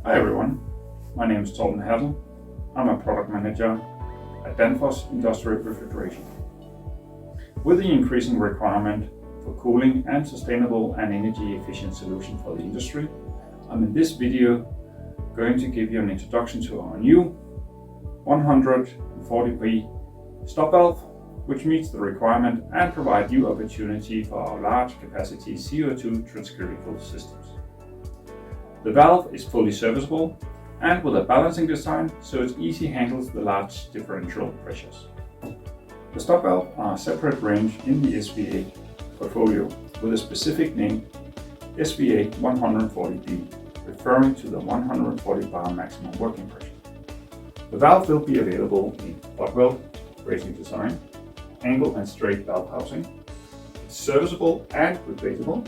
Hi everyone, my name is Torben Hertel. I'm a product manager at Danfoss Industrial Refrigeration. With the increasing requirement for cooling and sustainable and energy efficient solutions for the industry, I'm in this video going to give you an introduction to our new 140B Stop valve, which meets the requirement and provide new opportunity for our large capacity CO₂ transcritical systems. The valve is fully serviceable and with a balancing design, so it easily handles the large differential pressures. The stop valve are a separate range in the SVA portfolio with a specific name, SVA-140B, referring to the 140 bar maximum working pressure. The valve will be available in butt weld bracing design, angle and straight valve housing. It's serviceable and replaceable,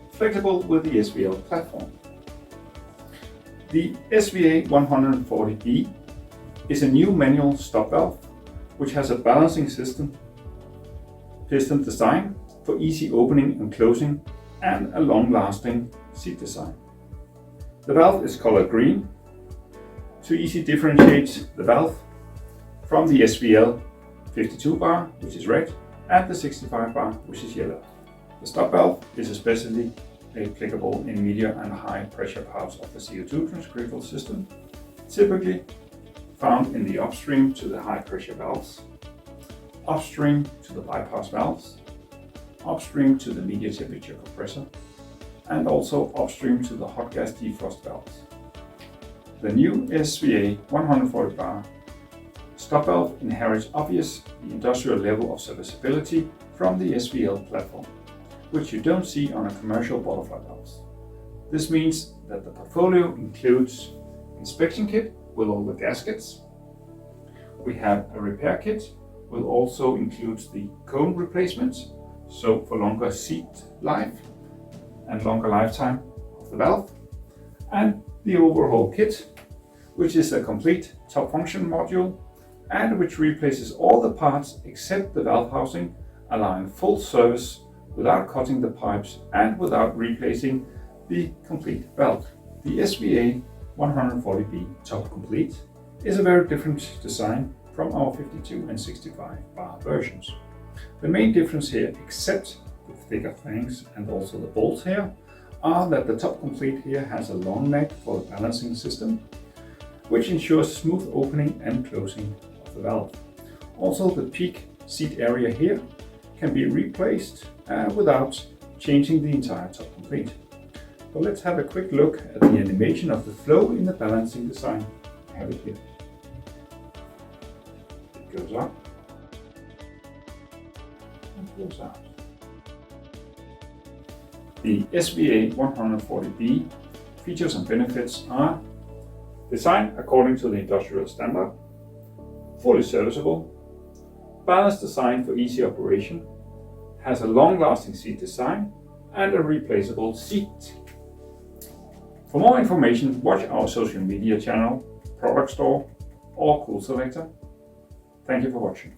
flexible with the SVL platform. The SVA-140B is a new manual stop valve which has a balancing piston design for easy opening and closing and a long-lasting seat design. The valve is colored green to easily differentiate the valve from the SVL 52 bar, which is red, and the 65 bar, which is yellow. The stop valve is especially applicable in medium and high pressure parts of the CO₂ transcritical system, typically found in the upstream to the high pressure valves, upstream to the bypass valves, upstream to the medium temperature compressor, and also upstream to the hot gas defrost valves. The new SVA-140 bar stop valve inherits obvious the industrial level of serviceability from the SVL platform, which you don't see on a commercial butterfly valves. This means that the portfolio includes inspection kit with all the gaskets. We have a repair kit, which also includes the cone replacements, so for longer seat life and longer lifetime of the valve, and the overhaul kit, which is a complete top function module and which replaces all the parts except the valve housing, allowing full service without cutting the pipes and without replacing the complete valve. The SVA-140B Top Complete is a very different design from our 52 and 65 bar versions. The main difference here, except the thicker flanges and also the bolts here, are that the Top Complete here has a long neck for the balancing system, which ensures smooth opening and closing of the valve. Also, the peak seat area here can be replaced without changing the entire Top Complete. So let's have a quick look at the animation of the flow in the balancing design. I have it here. It goes up and goes out. The SVA-140B features and benefits are designed according to the industrial standard, fully serviceable, balanced design for easy operation, has a long-lasting seat design, and a replaceable seat. For more information, watch our social media channel, product store, or Cool Selector. Thank you for watching.